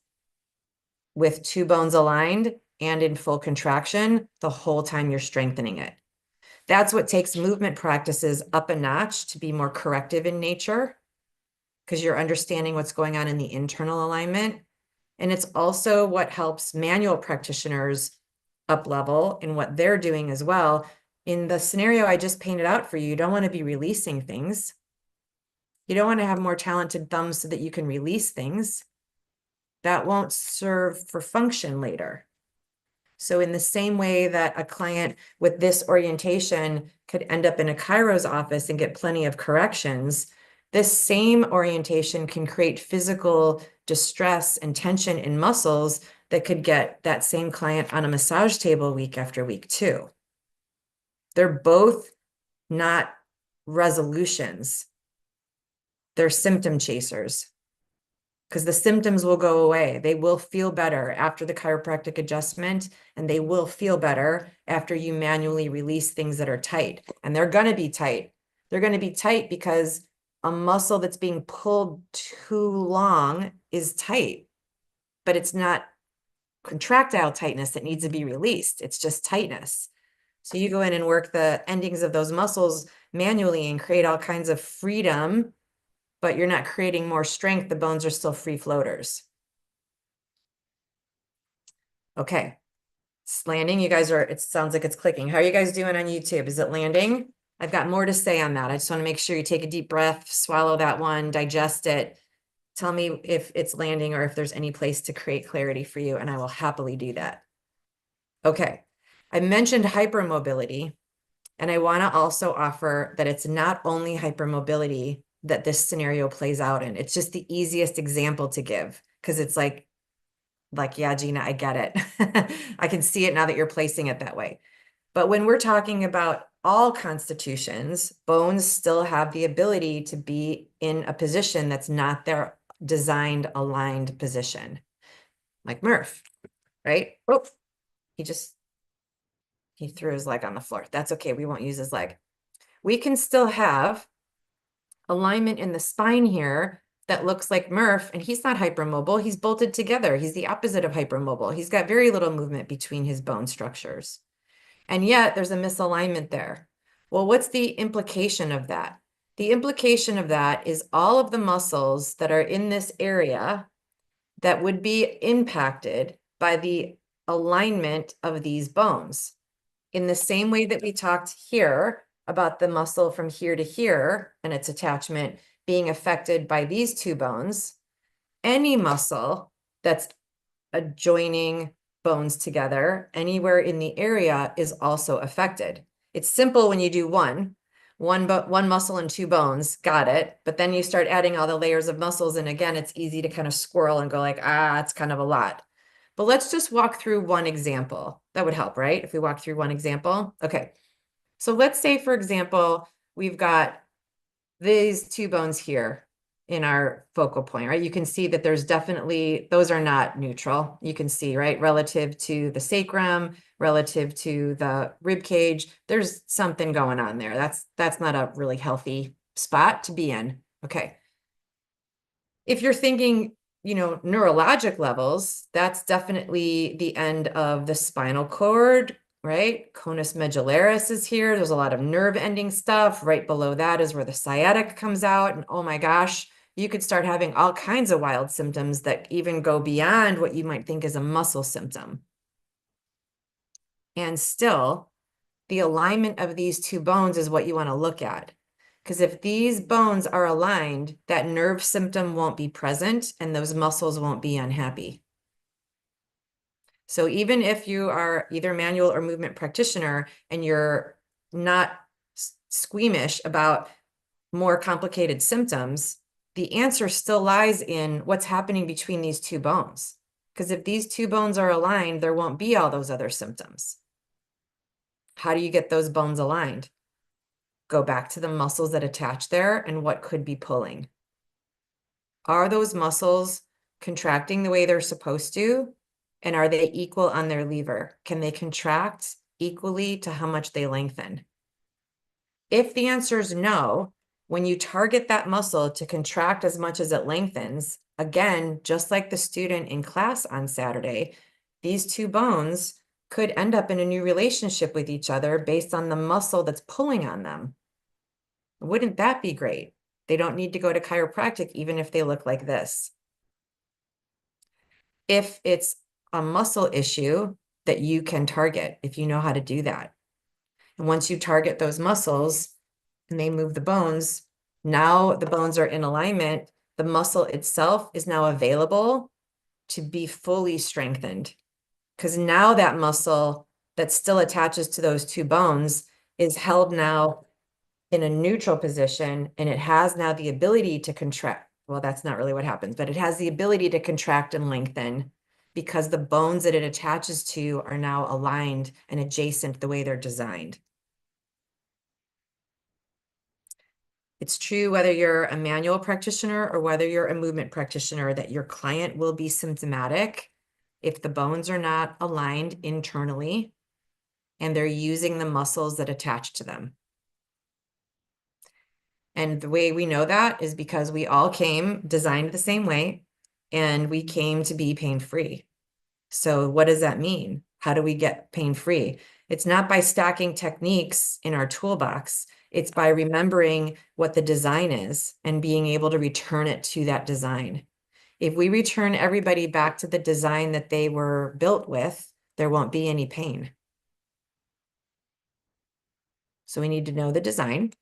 S1: with two bones aligned and in full contraction the whole time you're strengthening it. That's what takes movement practices up a notch to be more corrective in nature, because you're understanding what's going on in the internal alignment. And it's also what helps manual practitioners up level in what they're doing as well. In the scenario I just painted out for you, you don't want to be releasing things. You don't want to have more talented thumbs so that you can release things. That won't serve for function later. So in the same way that a client with this orientation could end up in a chiro's office and get plenty of corrections, this same orientation can create physical distress and tension in muscles that could get that same client on a massage table week after week too. They're both not resolutions. They're symptom chasers, because the symptoms will go away. They will feel better after the chiropractic adjustment, and they will feel better after you manually release things that are tight. And they're going to be tight. They're going to be tight because a muscle that's being pulled too long is tight, but it's not contractile tightness that needs to be released. It's just tightness. So you go in and work the endings of those muscles manually and create all kinds of freedom, but you're not creating more strength. The bones are still free floaters. Okay. It's landing. You guys are, it sounds like it's clicking. How are you guys doing on YouTube? Is it landing? I've got more to say on that. I just want to make sure you take a deep breath, swallow that one, digest it. Tell me if it's landing or if there's any place to create clarity for you, and I will happily do that. Okay. I mentioned hypermobility, and I want to also offer that it's not only hypermobility that this scenario plays out in. It's just the easiest example to give, because it's like, yeah, Gina, I get it. I can see it now that you're placing it that way. But when we're talking about all constitutions, bones still have the ability to be in a position that's not their designed aligned position. Like Murph, right? Oh, he threw his leg on the floor. That's okay. We won't use his leg. We can still have alignment in the spine here that looks like Murph, and he's not hypermobile. He's bolted together. He's the opposite of hypermobile. He's got very little movement between his bone structures. And yet there's a misalignment there. Well, what's the implication of that? The implication of that is all of the muscles that are in this area that would be impacted by the alignment of these bones. In the same way that we talked here about the muscle from here to here and its attachment being affected by these two bones, any muscle that's adjoining bones together anywhere in the area is also affected. It's simple when you do one muscle and two bones, got it. But then you start adding all the layers of muscles, and again, it's easy to kind of squirrel and go like, it's kind of a lot. But let's just walk through one example. That would help, right? If we walk through one example. Okay. So let's say, for example, we've got these two bones here in our focal point, right? You can see that there's definitely, those are not neutral. You can see, right? Relative to the sacrum, relative to the rib cage, there's something going on there. That's not a really healthy spot to be in. Okay. If you're thinking, neurologic levels, that's definitely the end of the spinal cord, right? Conus medullaris is here. There's a lot of nerve ending stuff. Right below that is where the sciatic comes out. And oh my gosh, you could start having all kinds of wild symptoms that even go beyond what you might think is a muscle symptom. And still, the alignment of these two bones is what you want to look at. Because if these bones are aligned, that nerve symptom won't be present and those muscles won't be unhappy. So even if you are either manual or movement practitioner and you're not squeamish about more complicated symptoms, the answer still lies in what's happening between these two bones. Because if these two bones are aligned, there won't be all those other symptoms. How do you get those bones aligned? Go back to the muscles that attach there and what could be pulling. Are those muscles contracting the way they're supposed to? And are they equal on their lever? Can they contract equally to how much they lengthen? If the answer is no, when you target that muscle to contract as much as it lengthens, again, just like the student in class on Saturday, these two bones could end up in a new relationship with each other based on the muscle that's pulling on them. Wouldn't that be great? They don't need to go to chiropractic even if they look like this. If it's a muscle issue that you can target, if you know how to do that. And once you target those muscles and they move the bones, now the bones are in alignment. The muscle itself is now available to be fully strengthened. Because now that muscle that still attaches to those two bones is held now in a neutral position, and it has now the ability to contract. Well, that's not really what happens, but it has the ability to contract and lengthen because the bones that it attaches to are now aligned and adjacent the way they're designed. It's true whether you're a manual practitioner or whether you're a movement practitioner that your client will be symptomatic if the bones are not aligned internally and they're using the muscles that attach to them. And the way we know that is because we all came designed the same way and we came to be pain-free. So what does that mean? How do we get pain-free? It's not by stacking techniques in our toolbox. It's by remembering what the design is and being able to return it to that design. If we return everybody back to the design that they were built with, there won't be any pain. So we need to know the design,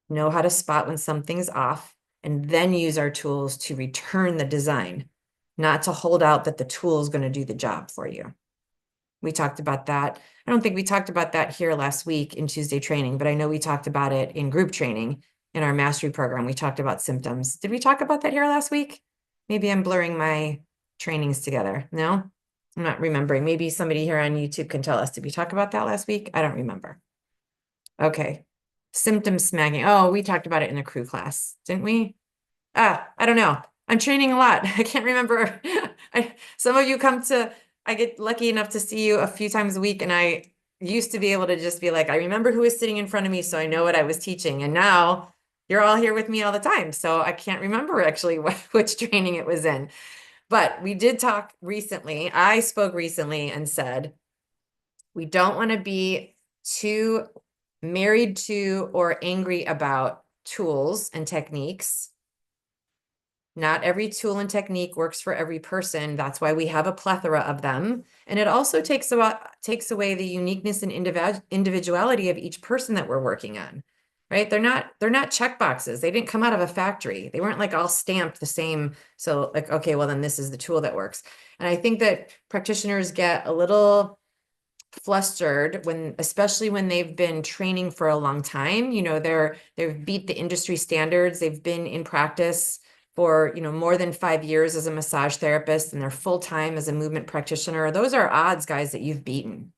S1: know how to spot when something's off, and then use our tools to return the design, not to hold out that the tool is going to do the job for you. We talked about that. I don't think we talked about that here last week in Tuesday training, but I know we talked about it in group training in our mastery program. We talked about symptoms. Did we talk about that here last week? Maybe I'm blurring my trainings together. No, I'm not remembering. Maybe somebody here on YouTube can tell us. Did we talk about that last week? I don't remember. Okay. Symptom smacking. Oh, we talked about it in the crew class, didn't we? I don't know. I'm training a lot. I can't remember. Some of you I get lucky enough to see you a few times a week, and I used to be able to just be like, I remember who was sitting in front of me, so I know what I was teaching. And now You're all here with me all the time. So I can't remember actually which training it was in. But we did talk recently. I spoke recently and said, we don't want to be too married to or angry about tools and techniques. Not every tool and technique works for every person. That's why we have a plethora of them. And it also takes away the uniqueness and individuality of each person that we're working on. Right? They're not check boxes. They didn't come out of a factory. They weren't like all stamped the same. So like, okay, well then this is the tool that works. And I think that practitioners get a little flustered when, especially when they've been training for a long time. They've beat the industry standards. They've been in practice for, more than 5 years as a massage therapist, and they're full-time as a movement practitioner. Those are odds, guys, that you've beaten.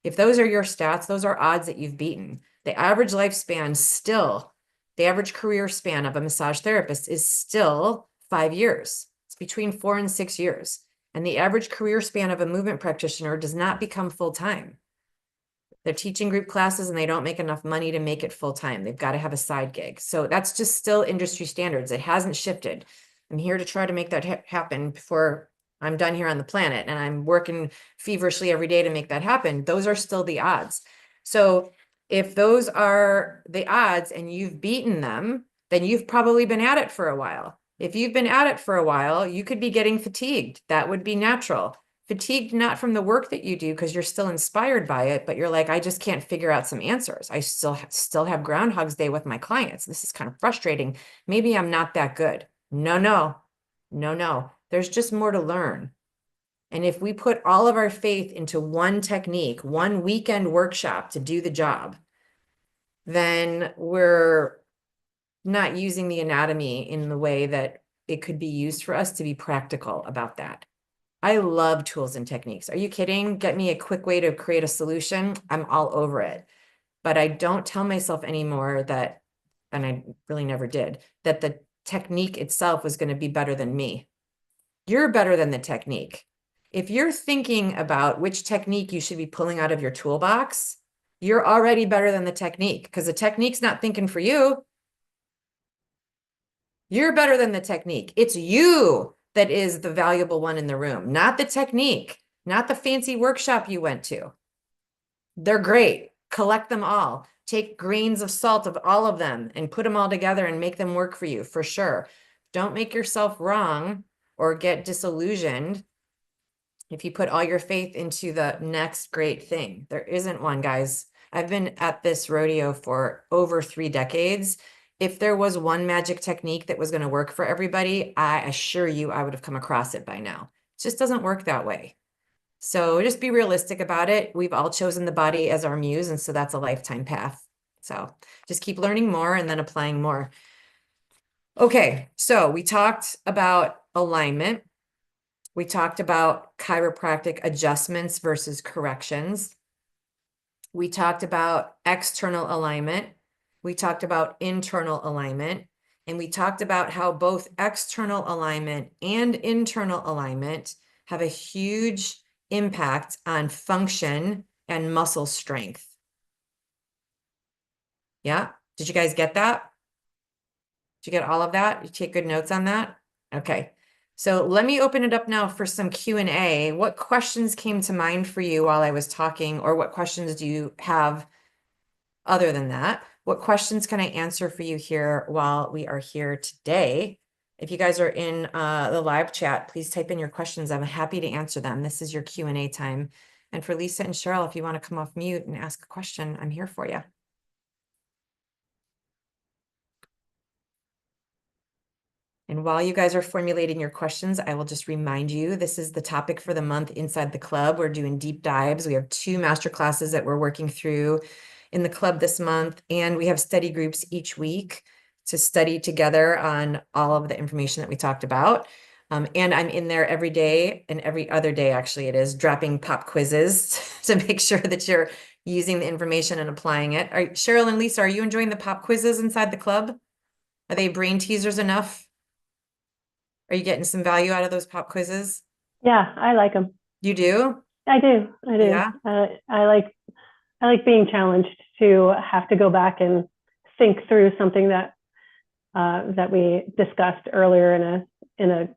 S1: If those are your stats, those are odds that you've beaten. The average lifespan still, the average career span of a massage therapist is still 5 years. It's between 4 and 6 years. And the average career span of a movement practitioner does not become full-time. They're teaching group classes and they don't make enough money to make it full-time. They've got to have a side gig. So that's just still industry standards. It hasn't shifted. I'm here to try to make that happen before I'm done here on the planet. And I'm working feverishly every day to make that happen. Those are still the odds. So if those are the odds and you've beaten them, then you've probably been at it for a while. If you've been at it for a while, you could be getting fatigued. That would be natural. Fatigued not from the work that you do because you're still inspired by it, but you're like, I just can't figure out some answers. I still have Groundhog's Day with my clients. This is kind of frustrating. Maybe I'm not that good. No. There's just more to learn. And if we put all of our faith into one technique, one weekend workshop to do the job, then we're not using the anatomy in the way that it could be used for us to be practical about that. I love tools and techniques. Are you kidding? Get me a quick way to create a solution. I'm all over it. But I don't tell myself anymore that, and I really never did, that the technique itself was going to be better than me. You're better than the technique. If you're thinking about which technique you should be pulling out of your toolbox, you're already better than the technique because the technique's not thinking for you. You're better than the technique. It's you that is the valuable one in the room, not the technique, not the fancy workshop you went to. They're great. Collect them all. Take grains of salt of all of them and put them all together and make them work for you, for sure. Don't make yourself wrong or get disillusioned if you put all your faith into the next great thing. There isn't one, guys. I've been at this rodeo for over 3 decades. If there was one magic technique that was going to work for everybody, I assure you I would have come across it by now. It just doesn't work that way. So just be realistic about it. We've all chosen the body as our muse, and so that's a lifetime path. So just keep learning more and then applying more. Okay, so we talked about alignment. We talked about chiropractic adjustments versus corrections. We talked about external alignment. We talked about internal alignment. And we talked about how both external alignment and internal alignment have a huge impact on function and muscle strength. Yeah? Did you guys get that? Did you get all of that? You take good notes on that? Okay. So let me open it up now for some Q&A. What questions came to mind for you while I was talking, or what questions do you have other than that? What questions can I answer for you here while we are here today? If you guys are in the live chat, please type in your questions. I'm happy to answer them. This is your Q&A time. And for Lisa and Cheryl, if you want to come off mute and ask a question, I'm here for you. And while you guys are formulating your questions, I will just remind you, this is the topic for the month inside the club. We're doing deep dives. We have 2 master classes that we're working through in the club this month, and we have study groups each week to study together on all of the information that we talked about. And I'm in there every day, and every other day, actually, it is dropping pop quizzes to make sure that you're using the information and applying it. Cheryl and Lisa, are you enjoying the pop quizzes inside the club? Are they brain teasers enough? Are you getting some value out of those pop quizzes?
S2: Yeah, I like them.
S1: You do?
S2: I do.
S1: Yeah.
S2: I like being challenged to have to go back and think through something that that we discussed earlier in a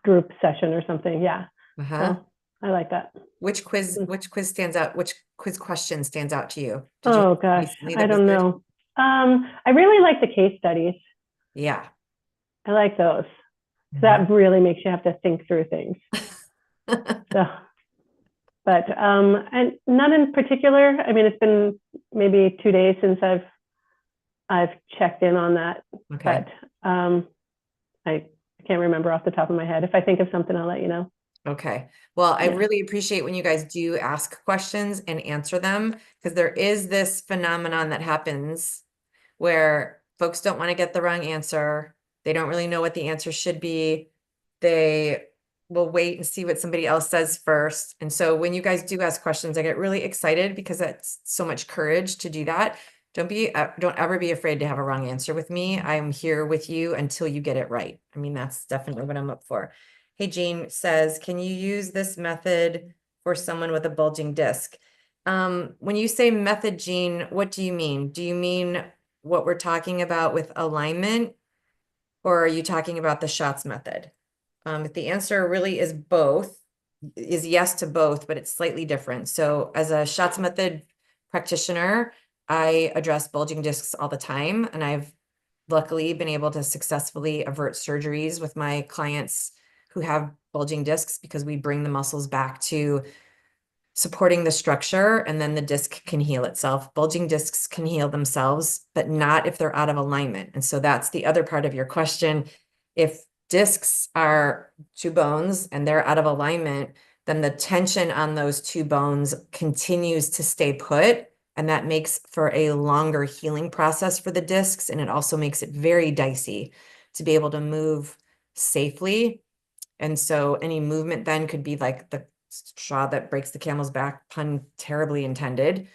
S2: group session or something. Yeah.
S1: Uh-huh.
S2: So I like that.
S1: Which quiz stands out? Which quiz question stands out to you? Did you
S2: Oh
S1: have
S2: gosh,
S1: recently
S2: I
S1: that was
S2: don't
S1: good?
S2: know. I really like the case studies.
S1: Yeah.
S2: I like those.
S1: Mhm.
S2: That really makes you have to think through things. So, but and none in particular. I mean, it's been maybe 2 days since I've checked in on that,
S1: Okay.
S2: but I can't remember off the top of my head. If I think of something, I'll let you know.
S1: Okay. Well, I
S2: Yeah.
S1: really appreciate when you guys do ask questions and answer them, because there is this phenomenon that happens where folks don't want to get the wrong answer. They don't really know what the answer should be. They will wait and see what somebody else says first. And so when you guys do ask questions, I get really excited because that's so much courage to do that. Don't ever be afraid to have a wrong answer with me. I'm here with you until you get it right. I mean, that's definitely what I'm up for. Hey, Jean says, can you use this method for someone with a bulging disc? When you say method, Jean, what do you mean? Do you mean what we're talking about with alignment, or are you talking about the shots method? If the answer really is both, is yes to both, but it's slightly different. So as a shots method practitioner, I address bulging discs all the time, and I've luckily been able to successfully avert surgeries with my clients who have bulging discs because we bring the muscles back to supporting the structure, and then the disc can heal itself. Bulging discs can heal themselves, but not if they're out of alignment. And so that's the other part of your question. If discs are two bones and they're out of alignment, then the tension on those two bones continues to stay put. And that makes for a longer healing process for the discs. And it also makes it very dicey to be able to move safely. And so any movement then could be like the straw that breaks the camel's back, pun terribly intended.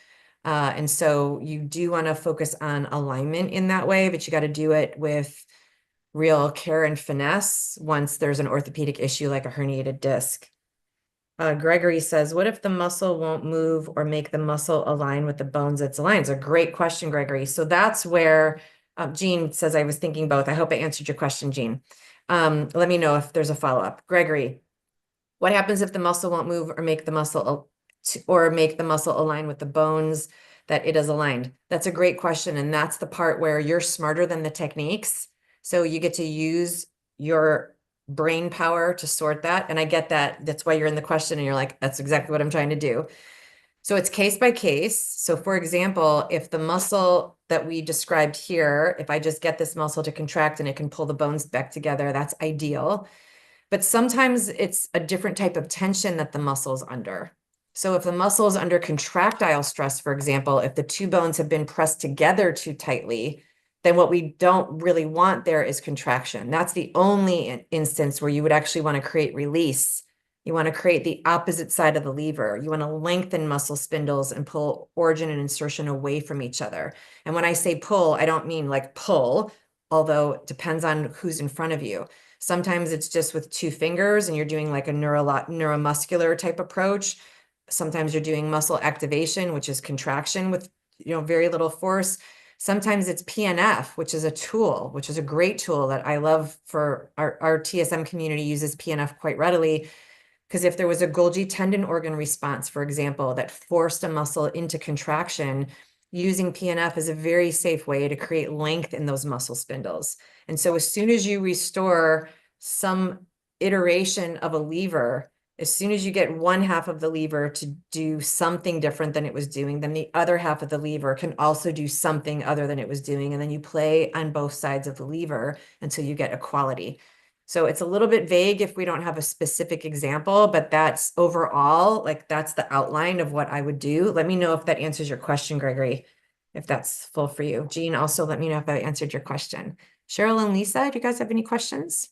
S1: And so you do want to focus on alignment in that way, but you got to do it with real care and finesse once there's an orthopedic issue like a herniated disc. Gregory says, what if the muscle won't move or make the muscle align with the bones it's aligned? It's a great question, Gregory. So that's where Jean says, I was thinking both. I hope I answered your question, Jean. Let me know if there's a follow-up. Gregory, what happens if the muscle won't move or make the muscle align with the bones that it is aligned? That's a great question. And that's the part where you're smarter than the techniques. So you get to use your brain power to sort that. And I get that. That's why you're in the question and you're like, that's exactly what I'm trying to do. So it's case by case. So for example, if the muscle that we described here, if I just get this muscle to contract and it can pull the bones back together, that's ideal. But sometimes it's a different type of tension that the muscle's under. So if the muscle is under contractile stress, for example, if the two bones have been pressed together too tightly, then what we don't really want there is contraction. That's the only instance where you would actually want to create release. You want to create the opposite side of the lever. You want to lengthen muscle spindles and pull origin and insertion away from each other. And when I say pull, I don't mean like pull, although it depends on who's in front of you. Sometimes it's just with two fingers and you're doing like a neuromuscular type approach. Sometimes you're doing muscle activation, which is contraction with, very little force. Sometimes it's PNF, which is a tool, which is a great tool that I love for our TSM community uses PNF quite readily. Because if there was a Golgi tendon organ response, for example, that forced a muscle into contraction, using PNF is a very safe way to create length in those muscle spindles. And so as soon as you restore some iteration of a lever, as soon as you get one half of the lever to do something different than it was doing, then the other half of the lever can also do something other than it was doing. And then you play on both sides of the lever until you get equality. So it's a little bit vague if we don't have a specific example, but that's overall, like that's the outline of what I would do. Let me know if that answers your question, Gregory, if that's full for you. Jean, also let me know if I answered your question. Cheryl and Lisa, do you guys have any questions?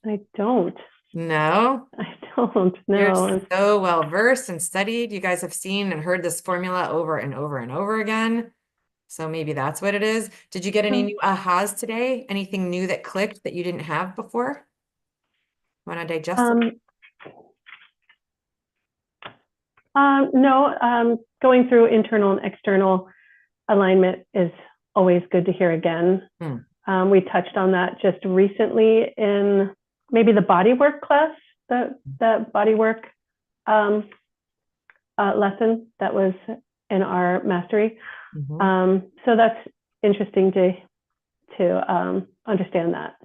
S2: I don't.
S1: No?
S2: I don't
S1: You're
S2: know.
S1: so well versed and studied. You guys have seen and heard this formula over and over and over again. So maybe that's what it is. Did you get any new ahas today? Anything new that clicked that you didn't have before? Want to digest it?
S2: Um, no, going through internal and external alignment is always good to hear again.
S1: Hmm.
S2: We touched on that just recently in maybe the bodywork class, the bodywork lesson that was in our mastery. So that's interesting to understand that.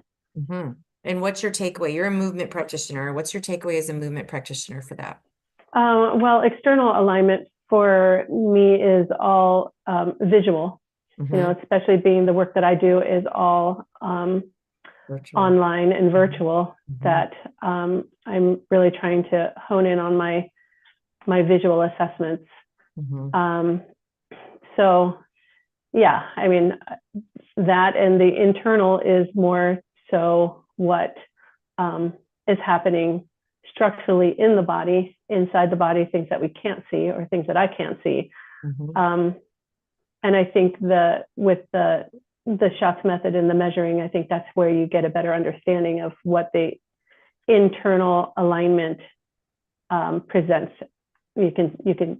S1: And what's your takeaway? You're a movement practitioner. What's your takeaway as a movement practitioner for that?
S2: Well, external alignment for me is all visual, especially being the work that I do is all online and virtual, that I'm really trying to hone in on my visual assessments. So yeah, I mean, that and the internal is more so what is happening structurally in the body, inside the body, things that we can't see or things that I can't see. And I think with the shots method and the measuring, I think that's where you get a better understanding of what the internal alignment presents. You can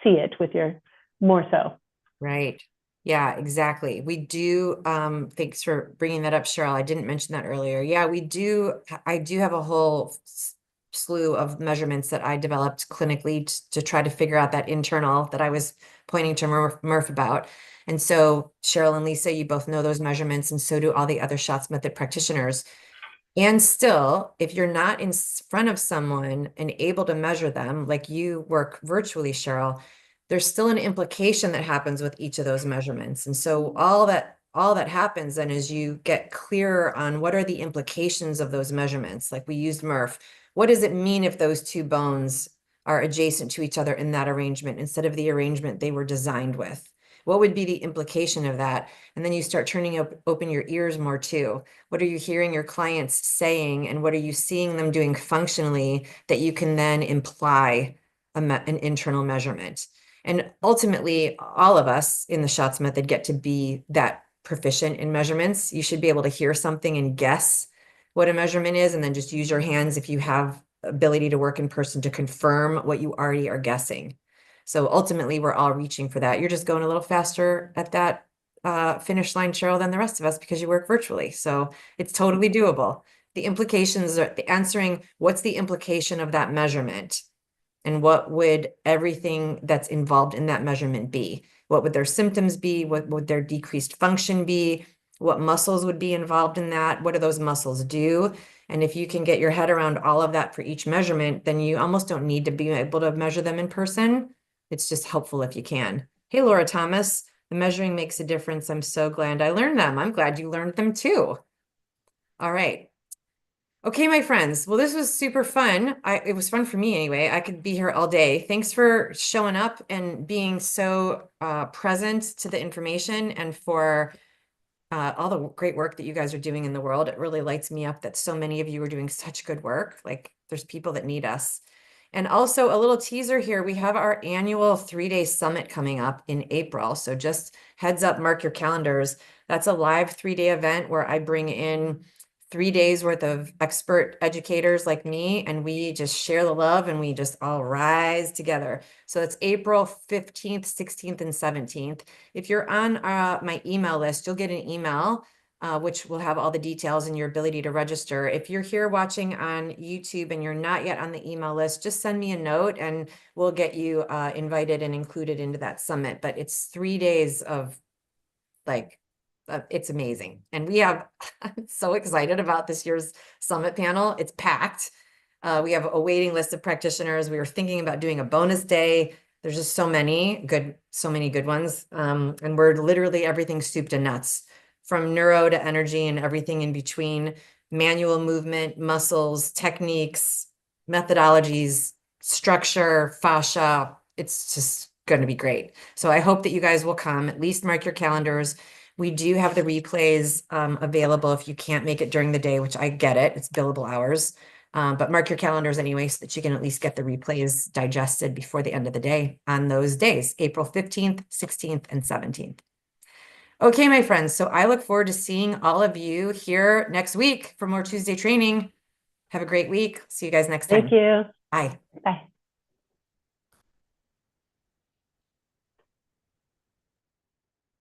S2: see it with your more so.
S1: Right. Yeah, exactly. We do, thanks for bringing that up, Cheryl. I didn't mention that earlier. Yeah, I do have a whole slew of measurements that I developed clinically to try to figure out that internal that I was pointing to Murph about. And so Cheryl and Lisa, you both know those measurements, and so do all the other shots method practitioners. And still, if you're not in front of someone and able to measure them, like you work virtually, Cheryl, there's still an implication that happens with each of those measurements. And so all that happens then is you get clearer on what are the implications of those measurements. Like we used Murph. What does it mean if those two bones are adjacent to each other in that arrangement instead of the arrangement they were designed with? What would be the implication of that? And then you start turning open your ears more too. What are you hearing your clients saying, and what are you seeing them doing functionally that you can then imply an internal measurement? And ultimately, all of us in the shots method get to be that proficient in measurements. You should be able to hear something and guess what a measurement is, and then just use your hands if you have ability to work in person to confirm what you already are guessing. So ultimately, we're all reaching for that. You're just going a little faster at that finish line, Cheryl, than the rest of us because you work virtually. So it's totally doable. The implications are answering what's the implication of that measurement, and what would everything that's involved in that measurement be? What would their symptoms be? What would their decreased function be? What muscles would be involved in that? What do those muscles do? And if you can get your head around all of that for each measurement, then you almost don't need to be able to measure them in person. It's just helpful if you can. Hey, Laura Thomas, the measuring makes a difference. I'm so glad I learned them. I'm glad you learned them too. All right. Okay, my friends. Well, this was super fun. It was fun for me anyway. I could be here all day. Thanks for showing up and being so present to the information, and for all the great work that you guys are doing in the world. It really lights me up that so many of you are doing such good work. Like there's people that need us. And also a little teaser here. We have our annual 3-day summit coming up in April. So just heads up, mark your calendars. That's a live 3-day event where I bring in 3 days worth of expert educators like me, and we just share the love and we just all rise together. So it's April 15th, 16th, and 17th. If you're on my email list, you'll get an email which will have all the details and your ability to register. If you're here watching on YouTube and you're not yet on the email list, just send me a note and we'll get you invited and included into that summit. But it's 3 days of like, it's amazing. And I'm so excited about this year's summit panel. It's packed. We have a waiting list of practitioners. We were thinking about doing a bonus day. There's just so many good ones. And we're literally everything soup to nuts, from neuro to energy and everything in between, manual movement, muscles, techniques, methodologies, structure, fascia. It's just going to be great. So I hope that you guys will come. At least mark your calendars. We do have the replays available if you can't make it during the day, which I get it. It's billable hours. But mark your calendars anyway so that you can at least get the replays digested before the end of the day on those days, April 15th, 16th, and 17th. Okay, my friends. So I look forward to seeing all of you here next week for more Tuesday training. Have a great week. See you guys next time.
S2: Thank you.
S1: Bye.
S2: Bye.